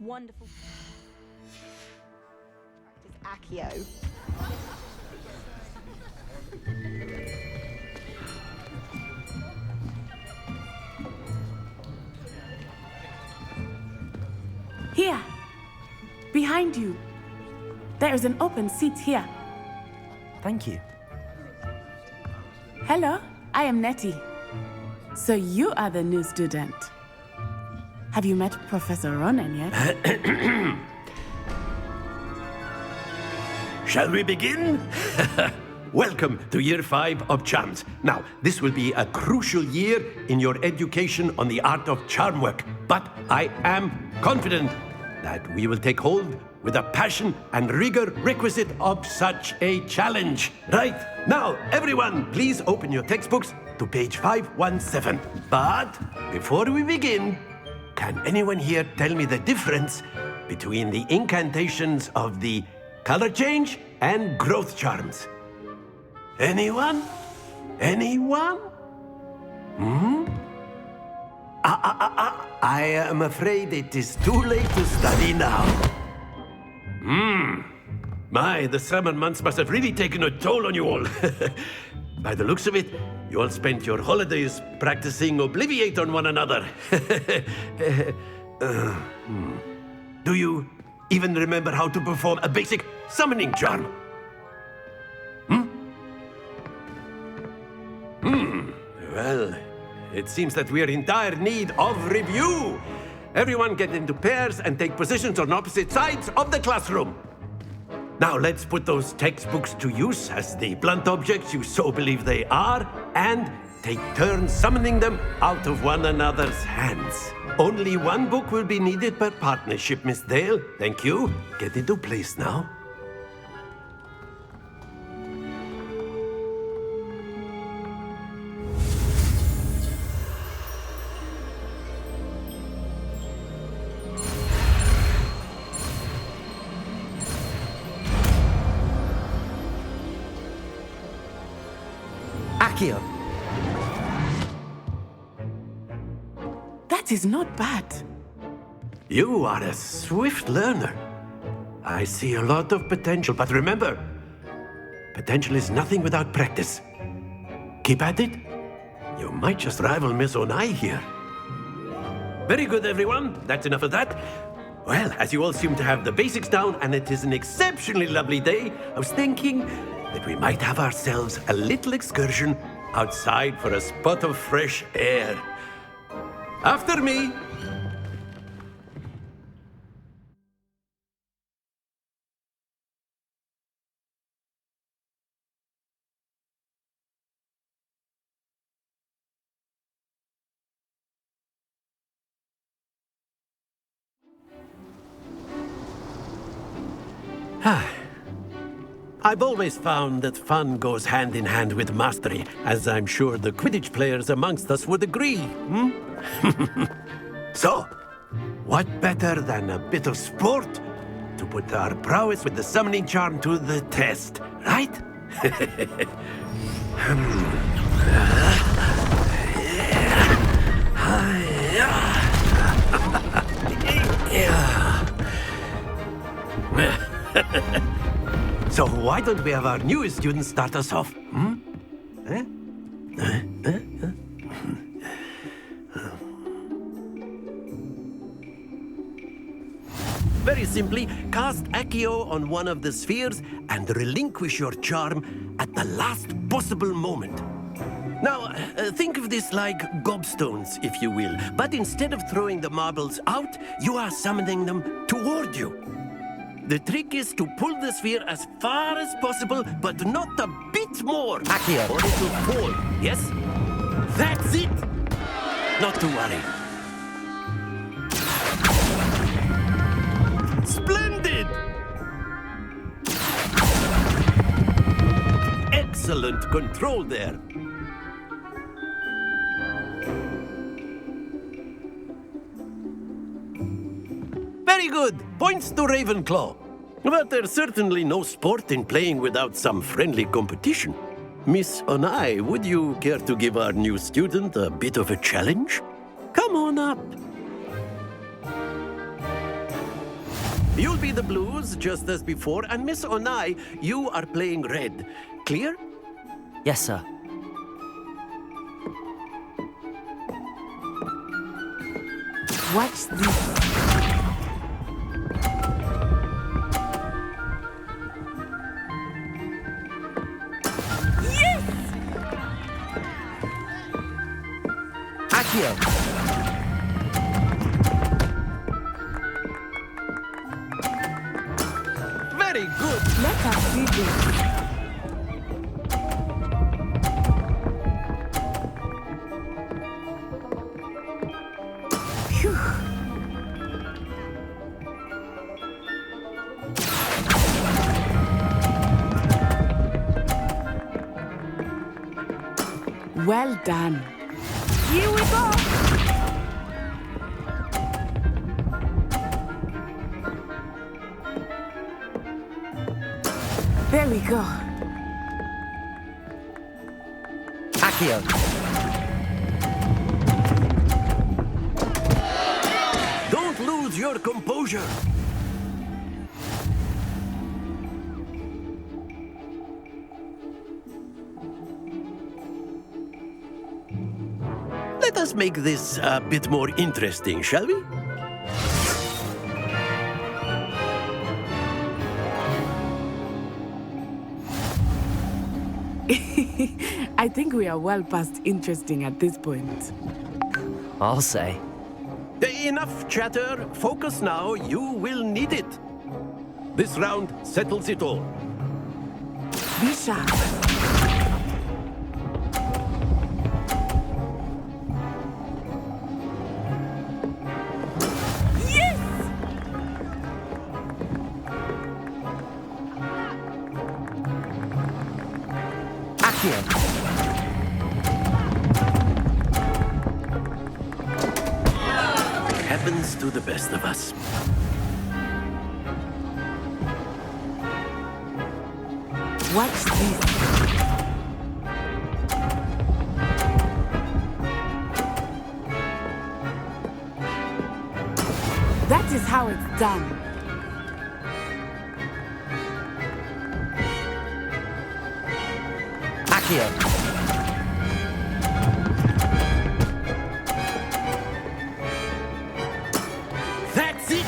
wonderful practice Accio. Here, behind you. There is an open seat here. Thank you. Hello, I am Nettie. So you are the new student. Have you met Professor Ronan yet? Shall we begin? Welcome to Year 5 of Charms. Now, this will be a crucial year in your education on the art of charm work, but I am confident that we will take hold with the passion and rigor requisite of such a challenge. Right, now, everyone, please open your textbooks to page 517. But before we begin, can anyone here tell me the difference between the incantations of the color change and growth charms? Anyone? Anyone? I am afraid it is too late to study now. My, the summer months must have really taken a toll on you all. By the looks of it, you all spent your holidays practicing Obliviate on one another. Do you even remember how to perform a basic summoning charm? Well, it seems that we are in dire need of review. Everyone get into pairs and take positions on opposite sides of the classroom. Now let's put those textbooks to use as the blunt objects you so believe they are, and take turns summoning them out of one another's hands. Only one book will be needed per partnership, Miss Dale. Thank you. Get into place now. Accio. That is not bad. You are a swift learner. I see a lot of potential, but remember, potential is nothing without practice. Keep at it. You might just rival Miss Onai here. Very good, everyone. That's enough of that. Well, as you all seem to have the basics down, and it is an exceptionally lovely day, I was thinking that we might have ourselves a little excursion outside for a spot of fresh air. After me. I've always found that fun goes hand in hand with mastery, as I'm sure the Quidditch players amongst us would agree. So, what better than a bit of sport to put our prowess with the summoning charm to the test, right? So why don't we have our newest student start us off? Very simply, cast Accio on one of the spheres and relinquish your charm at the last possible moment. Now, think of this like gobstones, if you will, but instead of throwing the marbles out, you are summoning them toward you. The trick is to pull the sphere as far as possible, but not a bit more. Accio. Or it will fall, yes? That's it! Not to worry. Splendid! Excellent control there. Very good. Points to Ravenclaw. But there's certainly no sport in playing without some friendly competition. Miss Onai, would you care to give our new student a bit of a challenge? Come on up. You'll be the blues, just as before, and Miss Onai, you are playing red. Clear? Yes, sir. Watch this. Accio! Very good. Let us see this. Phew. Well done. Here we go. There we go. Accio! Don't lose your composure. Let us make this a bit more interesting, shall we? I think we are well past interesting at this point. I'll say. Enough chatter. Focus now. You will need it. This round settles it all. Be sharp. Yes! Accio! Happens to the best of us. Watch this. That is how it's done. Accio! That's it!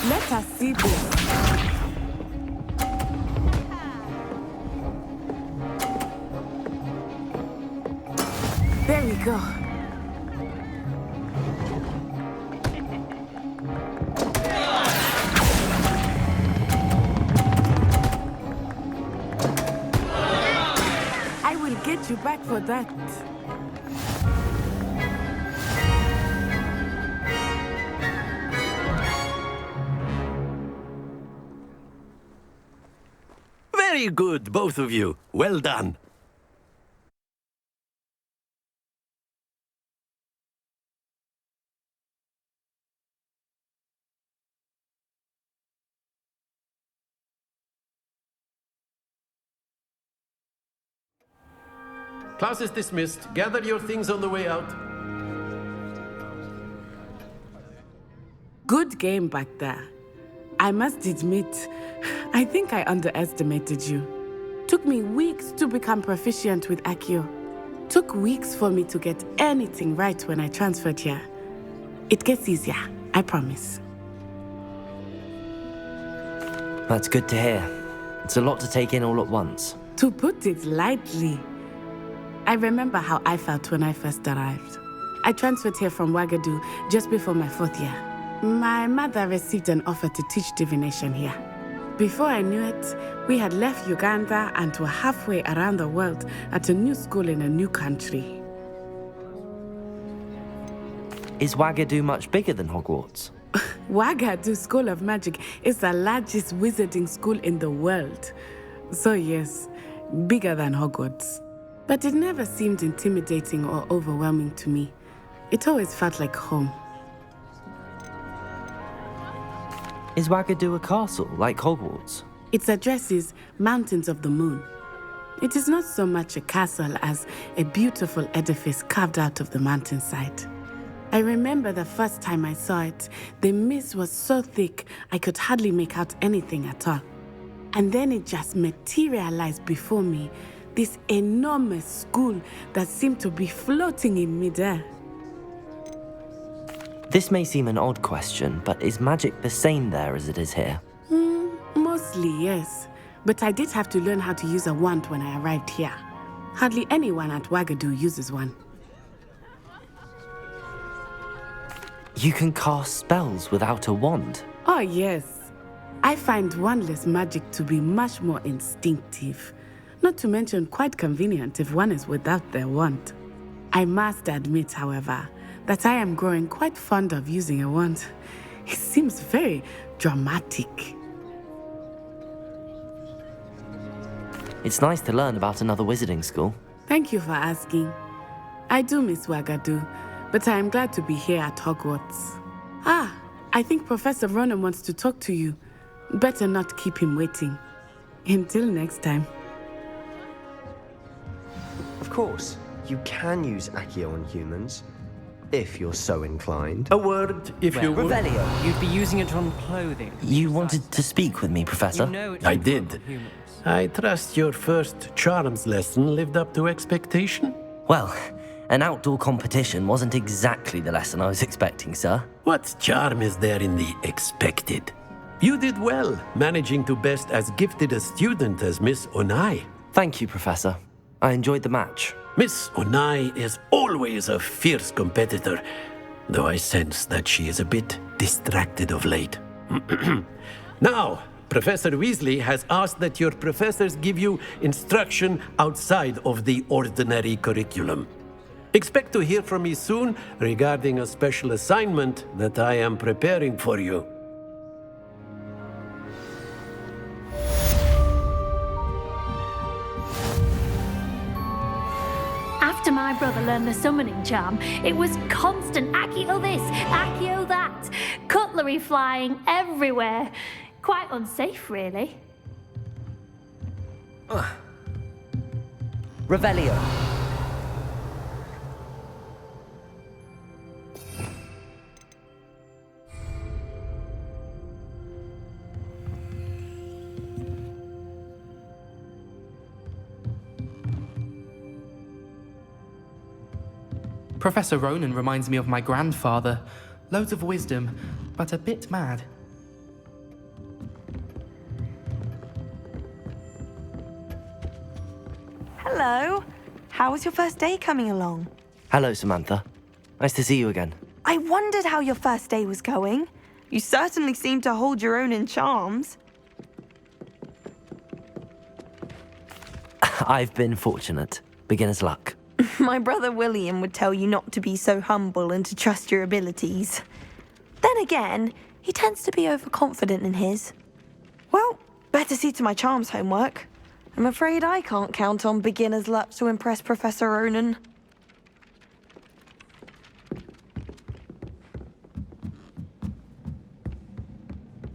Let us see this. There we go. I will get you back for that. Very good, both of you. Well done. Class is dismissed. Gather your things on the way out. Good game back there. I must admit, I think I underestimated you. Took me weeks to become proficient with Accio. Took weeks for me to get anything right when I transferred here. It gets easier, I promise. That's good to hear. It's a lot to take in all at once. To put it lightly, I remember how I felt when I first arrived. I transferred here from Ouagadougou just before my 4th year. My mother received an offer to teach divination here. Before I knew it, we had left Uganda and were halfway around the world at a new school in a new country. Is Ouagadougou much bigger than Hogwarts? Ouagadougou School of Magic is the largest wizarding school in the world. So yes, bigger than Hogwarts. But it never seemed intimidating or overwhelming to me. It always felt like home. Is Ouagadougou a castle, like Hogwarts? Its address is Mountains of the Moon. It is not so much a castle as a beautiful edifice carved out of the mountainside. I remember the first time I saw it, the mist was so thick I could hardly make out anything at all. And then it just materialized before me, this enormous school that seemed to be floating in midair. This may seem an odd question, but is magic the same there as it is here? Mostly, yes. But I did have to learn how to use a wand when I arrived here. Hardly anyone at Wagadu uses one. You can cast spells without a wand. Oh, yes. I find wandless magic to be much more instinctive. Not to mention quite convenient if one is without their wand. I must admit, however, that I am growing quite fond of using a wand. It seems very dramatic. It's nice to learn about another wizarding school. Thank you for asking. I do miss Wagadu, but I am glad to be here at Hogwarts. I think Professor Ronan wants to talk to you. Better not keep him waiting. Until next time. Of course, you can use Accio on humans, if you're so inclined. A word, if you would. Revelio, you'd be using it on clothing. You wanted to speak with me, Professor? You know it's I different did. from humans. I trust your first charms lesson lived up to expectation? Well, an outdoor competition wasn't exactly the lesson I was expecting, sir. What charm is there in the expected? You did well, managing to best as gifted a student as Miss Onai. Thank you, Professor. I enjoyed the match. Miss Onai is always a fierce competitor, though I sense that she is a bit distracted of late. Now, Professor Weasley has asked that your professors give you instruction outside of the ordinary curriculum. Expect to hear from me soon regarding a special assignment that I am preparing for you. After my brother learned the summoning charm, it was constant Accio this, Accio that, cutlery flying everywhere. Quite unsafe, really. Revelio. Professor Ronan reminds me of my grandfather. Loads of wisdom, but a bit mad. Hello. How was your first day coming along? Hello, Samantha. Nice to see you again. I wondered how your first day was going. You certainly seem to hold your own in charms. I've been fortunate. Beginner's luck. My brother William would tell you not to be so humble and to trust your abilities. Then again, he tends to be overconfident in his. Well, better see to my charms homework. I'm afraid I can't count on beginner's luck to impress Professor Ronan.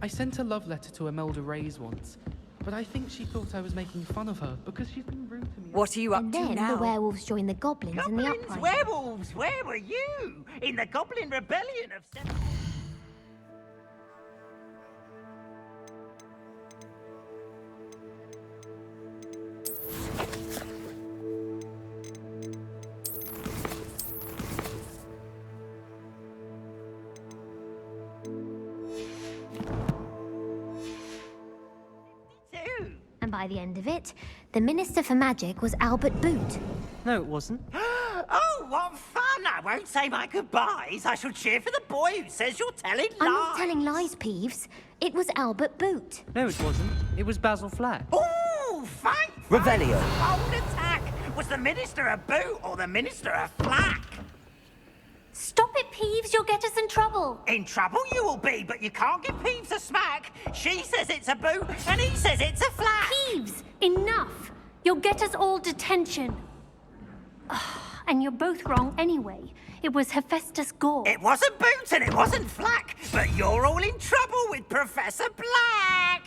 I sent a love letter to Imelda Reyes once, but I think she thought I was making fun of her because she's been rude to me. What are you up And to then now? the werewolves joined the goblins in the Goblins, uprising. werewolves, where were you? In the Goblin Rebellion of... And by the end of it, the Minister for Magic was Albert Boot. No, it wasn't. Oh, what fun! I won't say my goodbyes. I shall cheer for the boy who says you're telling lies. I'm not telling lies, Peeves. It was Albert Boot. No, it wasn't. It was Basil Flack. Ooh, fight! Revelio. Bold attack! Was the Minister a boot or the Minister a flack? Stop it, Peeves, you'll get us in trouble. In trouble you will be, but you can't give Peeves a smack. She says it's a boot, and he says it's a flack. Peeves, enough. You'll get us all detention. And you're both wrong anyway. It was Hephaestus Gore. It wasn't boot and it wasn't flack, but you're all in trouble with Professor Black.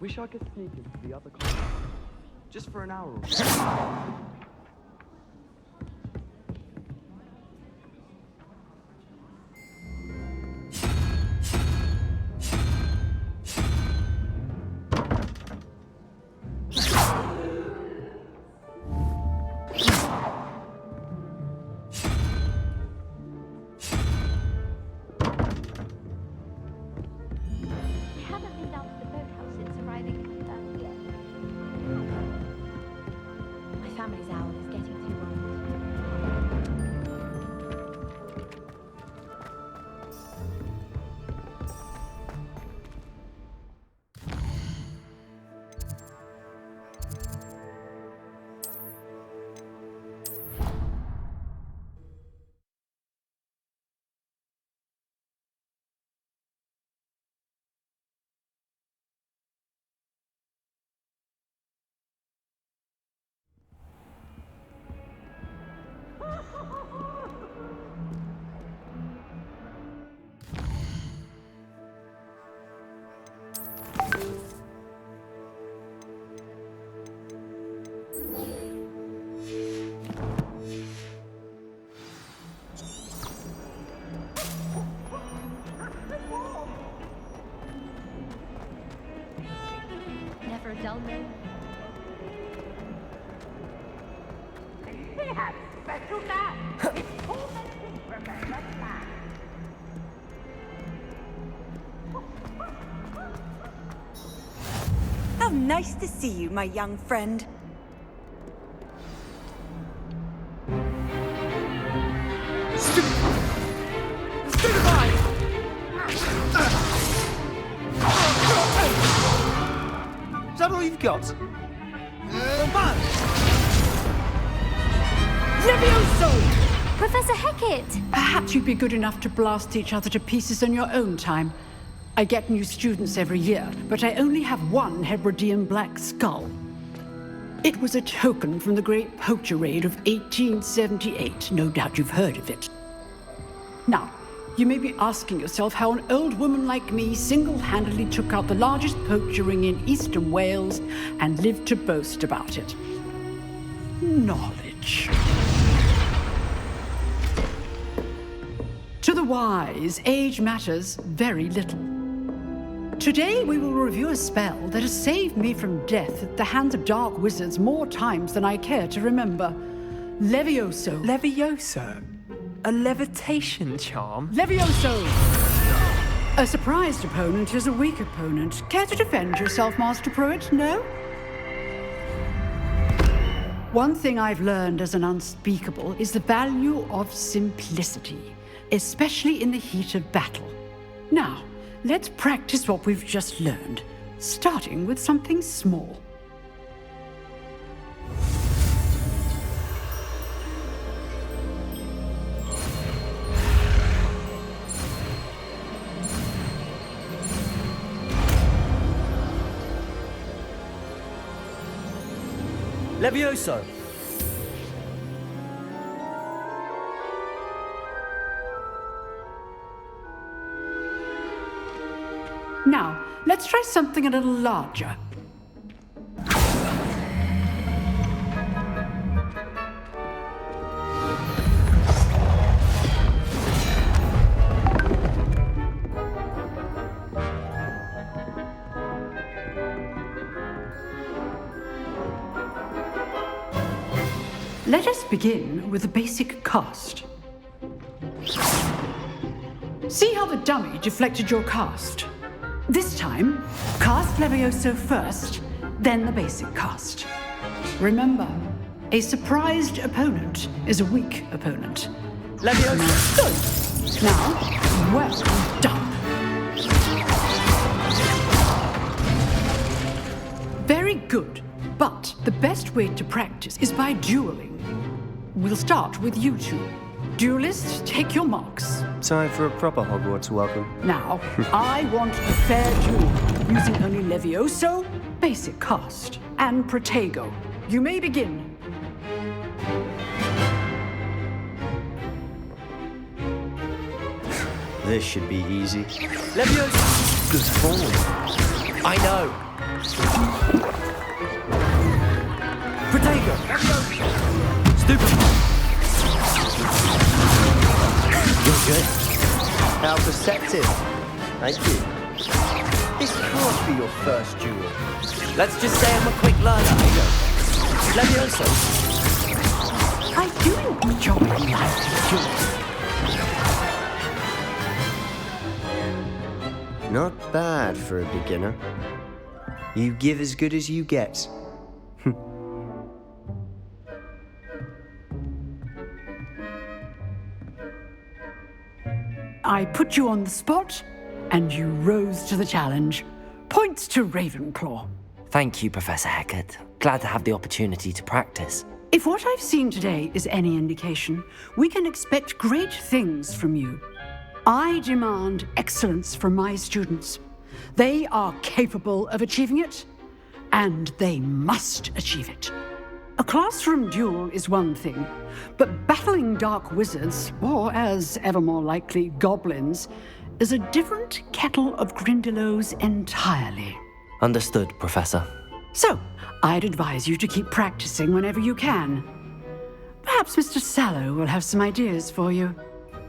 Wish I could sneak into the other class. Just for an hour or so. Never a dull moment. He has special knack. It's tormenting, remember that. How nice to see you, my young friend. Is that all you've got? Levioso! Professor Hecat! Perhaps you'd be good enough to blast each other to pieces in your own time. I get new students every year, but I only have one Hebridean black skull. It was a token from the Great Poacher Raid of 1878. No doubt you've heard of it. Now, you may be asking yourself how an old woman like me single-handedly took out the largest poacher ring in eastern Wales and lived to boast about it. Knowledge. To the wise, age matters very little. Today we will review a spell that has saved me from death at the hands of dark wizards more times than I care to remember. Levioso. Levioso? A levitation charm? Levioso! A surprised opponent is a weak opponent. Care to defend yourself, Master Pruitt? No? One thing I've learned as an unspeakable is the value of simplicity, especially in the heat of battle. Now, let's practice what we've just learned, starting with something small. Levioso! Now, let's try something a little larger. Let us begin with the basic cast. See how the dummy deflected your cast? This time, cast Levioso first, then the basic cast. Remember, a surprised opponent is a weak opponent. Levioso! Good! Now, well done. Very good, but the best way to practice is by dueling. We'll start with you two. Duelists, take your marks. Time for a proper Hogwarts welcome. Now, I want a fair duel, using only Levioso, basic cast, and Protego. You may begin. This should be easy. Levioso! Good form. I know. Protego! Stupid! You're good. How perceptive. Thank you. This can't be your first duel. Let's just say I'm a quick learner. Levioso. I do enjoy lively duels. Not bad for a beginner. You give as good as you get. I put you on the spot, and you rose to the challenge. Points to Ravenclaw. Thank you, Professor Hecat. Glad to have the opportunity to practice. If what I've seen today is any indication, we can expect great things from you. I demand excellence from my students. They are capable of achieving it, and they must achieve it. A classroom duel is one thing, but battling dark wizards, or as ever more likely, goblins, is a different kettle of Grindylows entirely. Understood, Professor. So, I'd advise you to keep practicing whenever you can. Perhaps Mr. Sallow will have some ideas for you.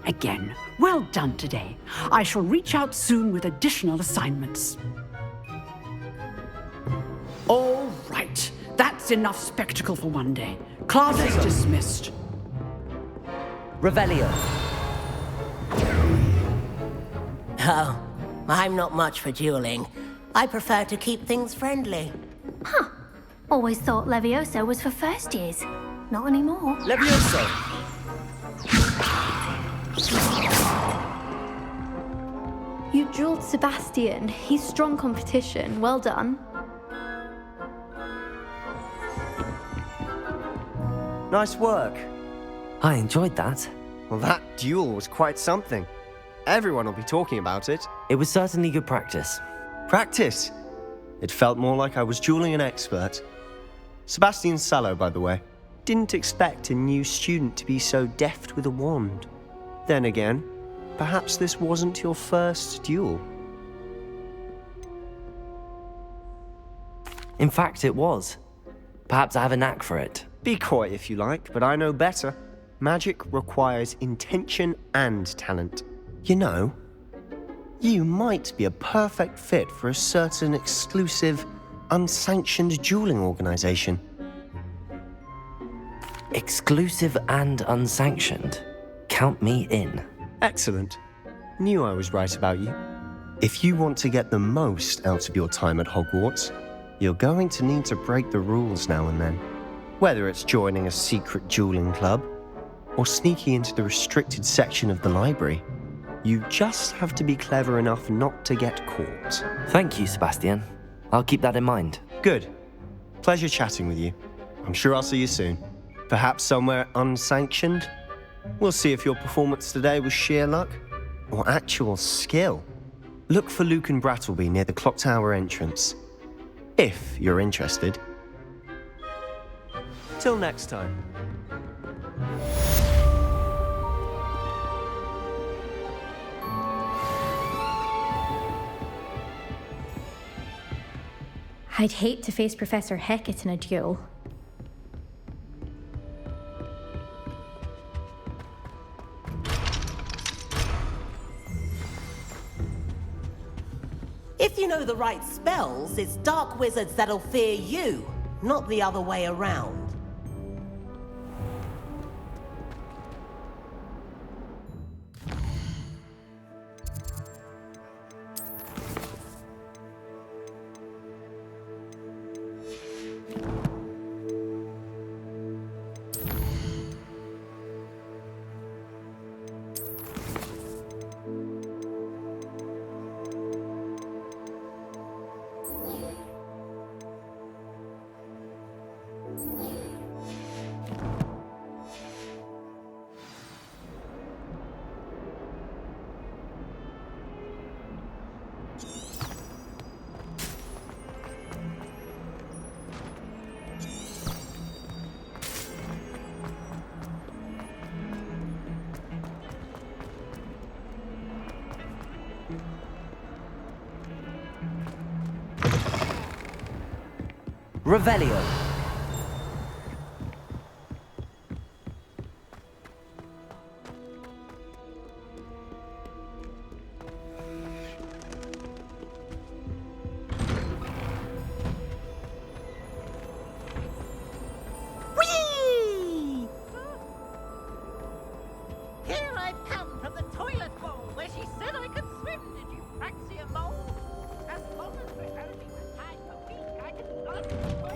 Again, well done today. I shall reach out soon with additional assignments. All right. That's enough spectacle for one day. Class is dismissed. Revelio. Oh, I'm not much for dueling. I prefer to keep things friendly. Huh. Always thought Levioso was for first years. Not anymore. Levioso. You dueled Sebastian. He's strong competition. Well done. Nice work. I enjoyed that. Well, that duel was quite something. Everyone will be talking about it. It was certainly good practice. Practice? It felt more like I was dueling an expert. Sebastian Sallow, by the way. Didn't expect a new student to be so deft with a wand. Then again, perhaps this wasn't your first duel. In fact, it was. Perhaps I have a knack for it. Be coy if you like, but I know better. Magic requires intention and talent. You know, you might be a perfect fit for a certain exclusive, unsanctioned dueling organization. Exclusive and unsanctioned? Count me in. Excellent. Knew I was right about you. If you want to get the most out of your time at Hogwarts, you're going to need to break the rules now and then. Whether it's joining a secret dueling club or sneaking into the restricted section of the library, you just have to be clever enough not to get caught. Thank you, Sebastian. I'll keep that in mind. Good. Pleasure chatting with you. I'm sure I'll see you soon. Perhaps somewhere unsanctioned? We'll see if your performance today was sheer luck or actual skill. Look for Luke and Brattleby near the clock tower entrance, if you're interested. Till next time. I'd hate to face Professor Hecat in a duel. If you know the right spells, it's dark wizards that'll fear you, not the other way around. Revelio. Whee! Here I've come from the toilet bowl where she said I could swim. Did you fancy a mole? As long as we're only retired a week, I can not enjoy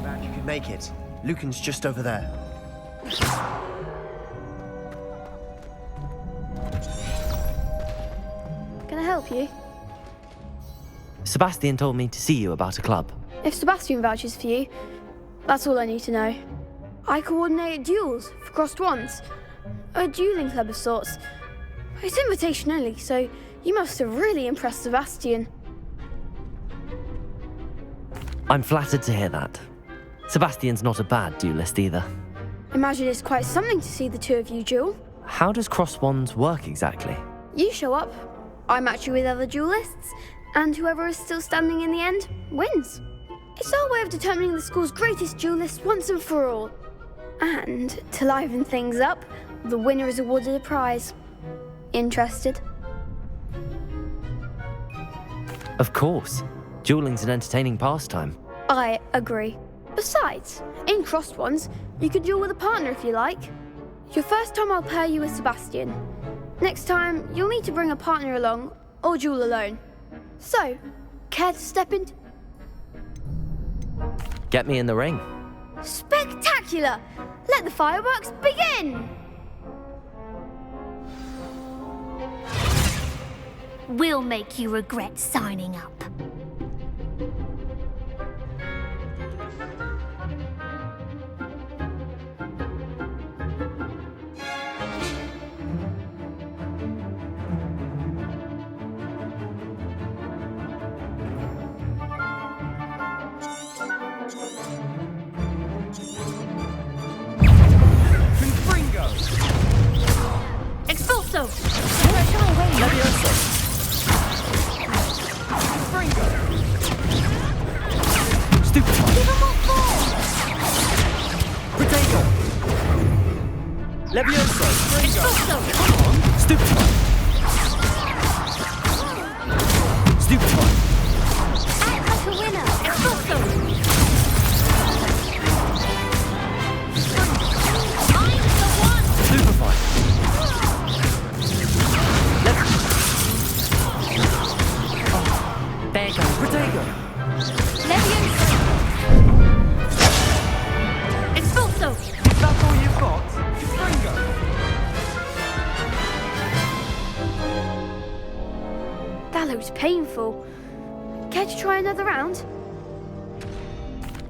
Glad you could make it. Lucan's just over there. Can I help you? Sebastian told me to see you about a club. If Sebastian vouches for you, that's all I need to know. I coordinate duels for crossed wands. A dueling club of sorts. It's invitation only, so you must have really impressed Sebastian. I'm flattered to hear that. Sebastian's not a bad duelist either. Imagine it's quite something to see the two of you duel. How does cross wands work exactly? You show up, I match you with other duelists, and whoever is still standing in the end wins. It's our way of determining the school's greatest duelist once and for all. And to liven things up, the winner is awarded a prize. Interested? Of course. Dueling's an entertaining pastime. I agree. Besides, in crossed ones, you can duel with a partner if you like. Your first time I'll pair you with Sebastian. Next time, you'll need to bring a partner along, or duel alone. So, care to step in? Get me in the ring. Spectacular! Let the fireworks begin! We'll make you regret signing up. Expulso! Levioso! Stupefy! Give him more force! Protego! Levioso! Expulso! Stupefy! Stupefy! Act like a winner! Expulso! I'm the one! Stupefy! There you go. Protego! Levioso! Expulso! Is that all you've got? Fringo! That looks painful. Care to try another round?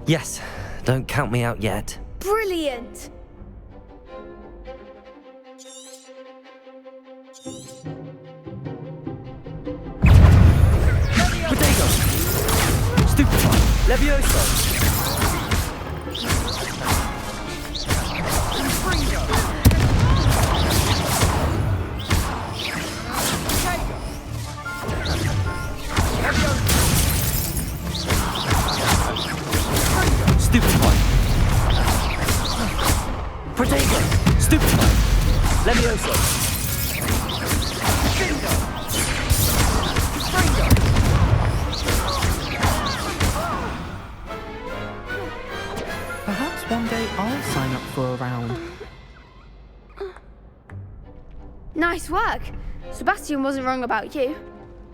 Yes, don't count me out yet. Brilliant! Protego! Stupefy! Levioso! Stupefy! Protego! Stupefy! Levioso! Perhaps one day I'll sign up for a round. Nice work. Sebastian wasn't wrong about you.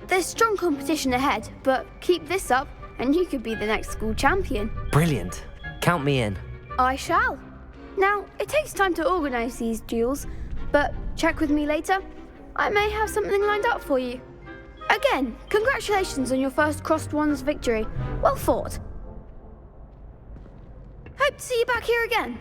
There's strong competition ahead, but keep this up and you could be the next school champion. Brilliant. Count me in. I shall. Now, it takes time to organise these duels, but check with me later. I may have something lined up for you. Again, congratulations on your first Crossed Wands victory. Well fought. Hope to see you back here again.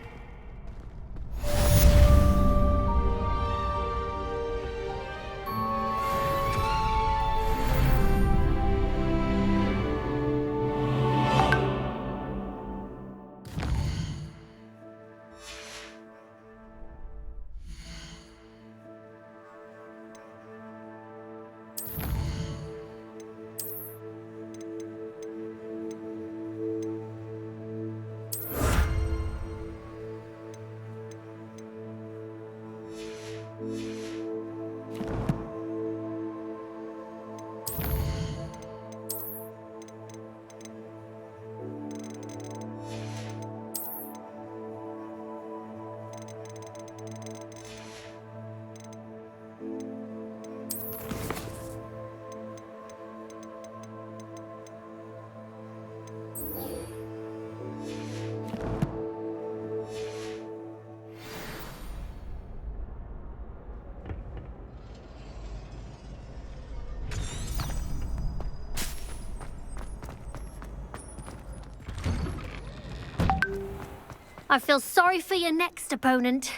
I feel sorry for your next opponent.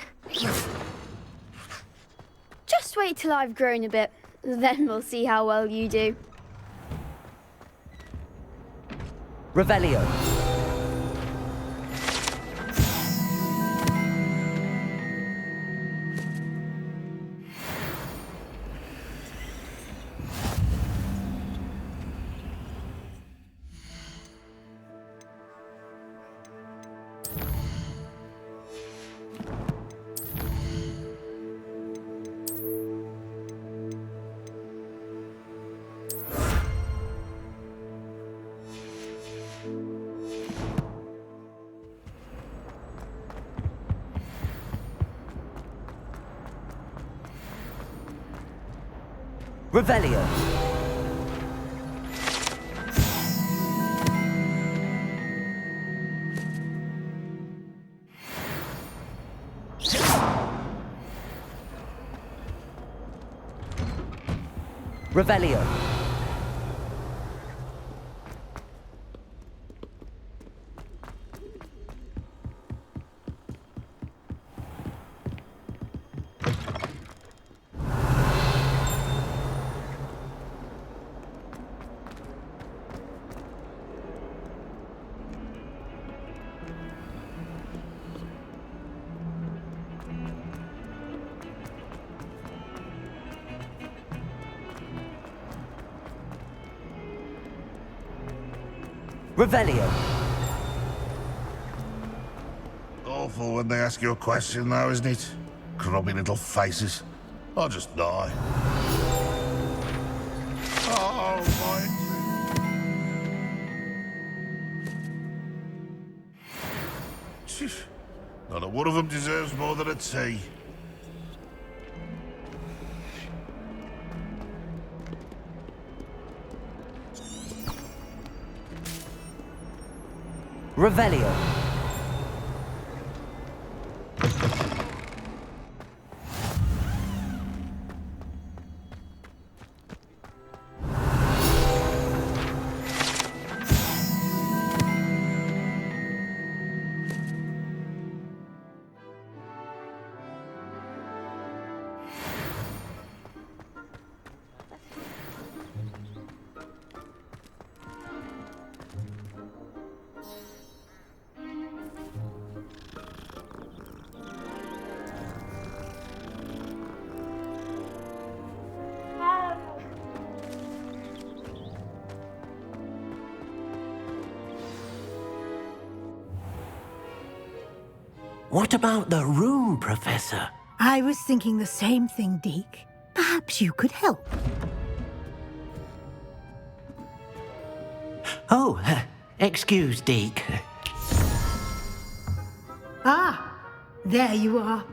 Just wait till I've grown a bit. Then we'll see how well you do. Revelio. Revelio. Revelio. Revelio. Awful when they ask you a question, though, isn't it? Grubby little faces. I'll just die. Oh, my. Not a one of them deserves more than a tea. Revelio. What about the room, Professor? I was thinking the same thing, Deke. Perhaps you could help. Oh, excuse, Deke. Ah, there you are.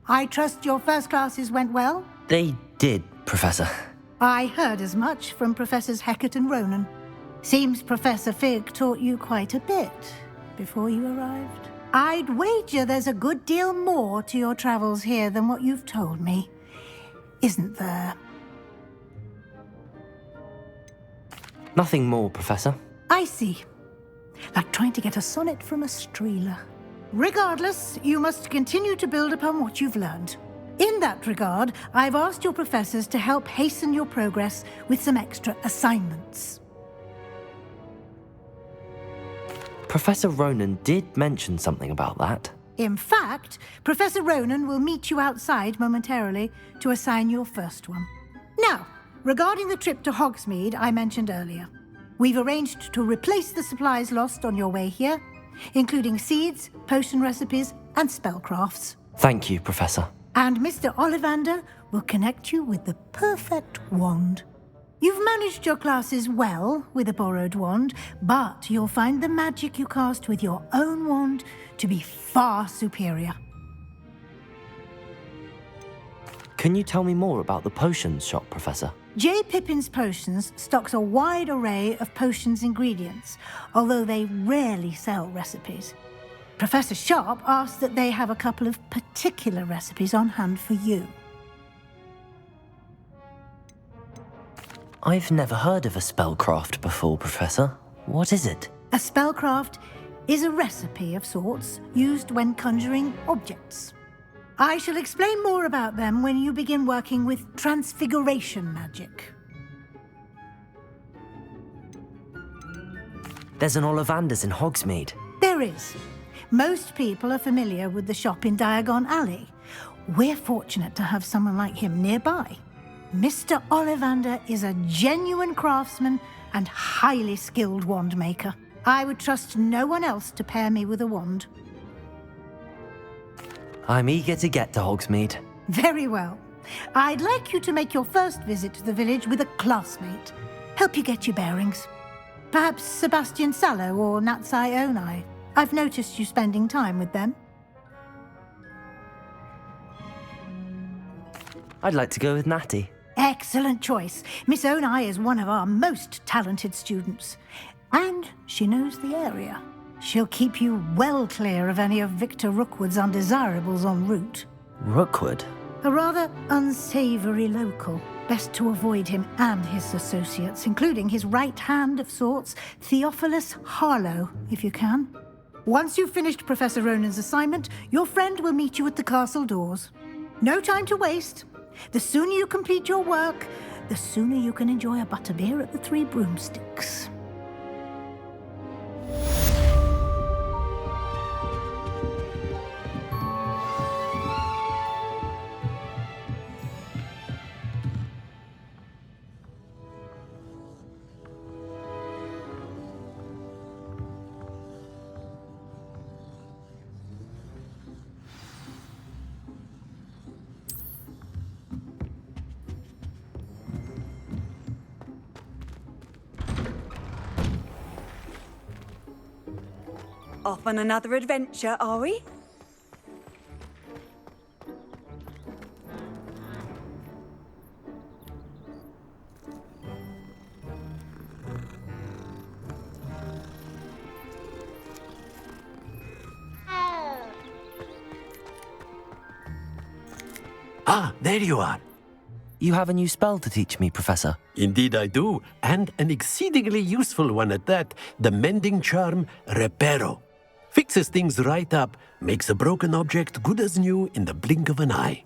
I trust your first classes went well? They did, Professor. I heard as much from Professors Hecat and Ronan. Seems Professor Fig taught you quite a bit before you arrived. I'd wager there's a good deal more to your travels here than what you've told me, isn't there? Nothing more, Professor. I see. Like trying to get a sonnet from a streeler. Regardless, you must continue to build upon what you've learned. In that regard, I've asked your professors to help hasten your progress with some extra assignments. Professor Ronan did mention something about that. In fact, Professor Ronan will meet you outside momentarily to assign your first one. Now, regarding the trip to Hogsmeade I mentioned earlier, we've arranged to replace the supplies lost on your way here, including seeds, potion recipes, and spellcrafts. Thank you, Professor. And Mr. Ollivander will connect you with the perfect wand. You've managed your classes well with a borrowed wand, but you'll find the magic you cast with your own wand to be far superior. Can you tell me more about the potions shop, Professor? J. Pippin's Potions stocks a wide array of potions ingredients, although they rarely sell recipes. Professor Sharp asked that they have a couple of particular recipes on hand for you. I've never heard of a spellcraft before, Professor. What is it? A spellcraft is a recipe of sorts used when conjuring objects. I shall explain more about them when you begin working with transfiguration magic. There's an Ollivanders in Hogsmeade. There is. Most people are familiar with the shop in Diagon Alley. We're fortunate to have someone like him nearby. Mr. Ollivander is a genuine craftsman and highly skilled wand maker. I would trust no one else to pair me with a wand. I'm eager to get to Hogsmeade. Very well. I'd like you to make your first visit to the village with a classmate. Help you get your bearings. Perhaps Sebastian Sallow or Natsai Onai. I've noticed you spending time with them. I'd like to go with Natty. Excellent choice. Miss Onai is one of our most talented students. And she knows the area. She'll keep you well clear of any of Victor Rookwood's undesirables en route. Rookwood? A rather unsavory local. Best to avoid him and his associates, including his right hand of sorts, Theophilus Harlow, if you can. Once you've finished Professor Ronan's assignment, your friend will meet you at the castle doors. No time to waste. The sooner you complete your work, the sooner you can enjoy a butterbeer at the Three Broomsticks. Off on another adventure, are we? Ah, there you are. You have a new spell to teach me, Professor. Indeed I do, and an exceedingly useful one at that, the mending charm Reparo. Fixes things right up, makes a broken object good as new in the blink of an eye.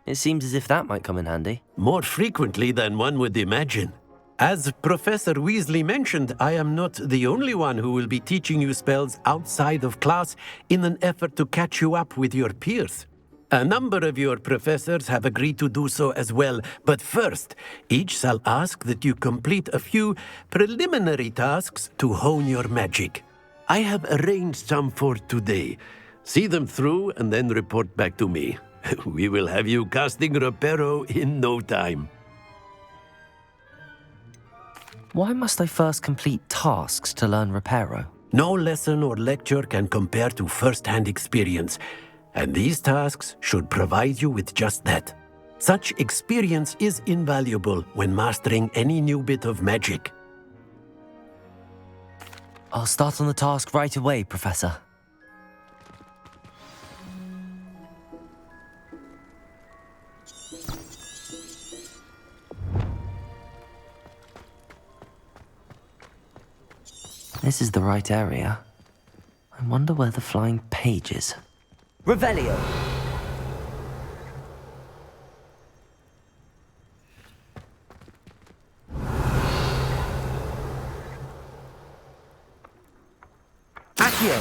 It seems as if that might come in handy. More frequently than one would imagine. As Professor Weasley mentioned, I am not the only one who will be teaching you spells outside of class in an effort to catch you up with your peers. A number of your professors have agreed to do so as well, but first, each shall ask that you complete a few preliminary tasks to hone your magic. I have arranged some for today. See them through and then report back to me. We will have you casting Reparo in no time. Why must I first complete tasks to learn Reparo? No lesson or lecture can compare to first-hand experience, and these tasks should provide you with just that. Such experience is invaluable when mastering any new bit of magic. I'll start on the task right away, Professor. This is the right area. I wonder where the flying page is. Revelio! Accio!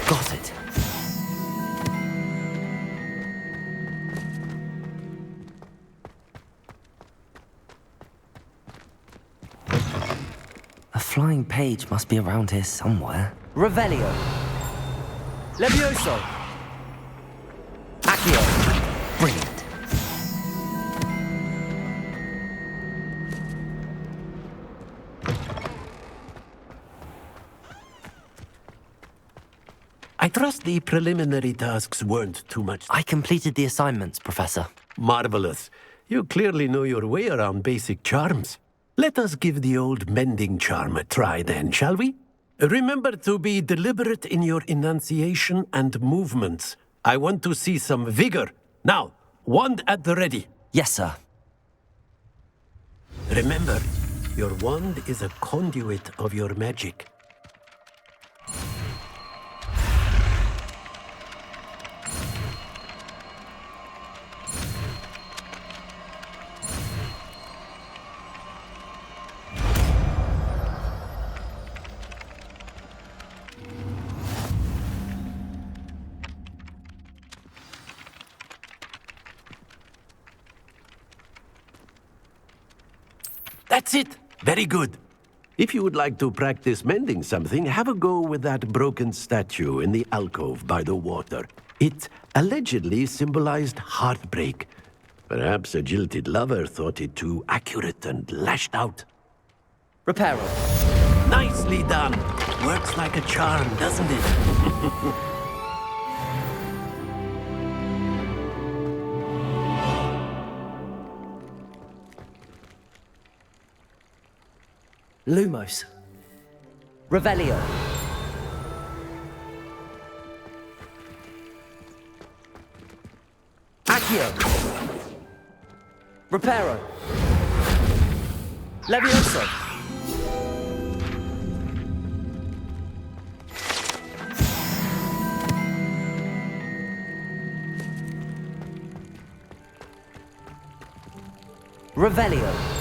Got it. A flying page must be around here somewhere. Revelio! Levioso! Accio! Brilliant. I trust the preliminary tasks weren't too much. I completed the assignments, Professor. Marvelous. You clearly know your way around basic charms. Let us give the old mending charm a try then, shall we? Remember to be deliberate in your enunciation and movements. I want to see some vigor. Now, wand at the ready. Yes, sir. Remember, your wand is a conduit of your magic. That's it. Very good. If you would like to practice mending something, have a go with that broken statue in the alcove by the water. It allegedly symbolized heartbreak. Perhaps a jilted lover thought it too accurate and lashed out. Reparo. Nicely done. Works like a charm, doesn't it? Lumos. Revelio. Accio. Reparo. Levioso. Revelio.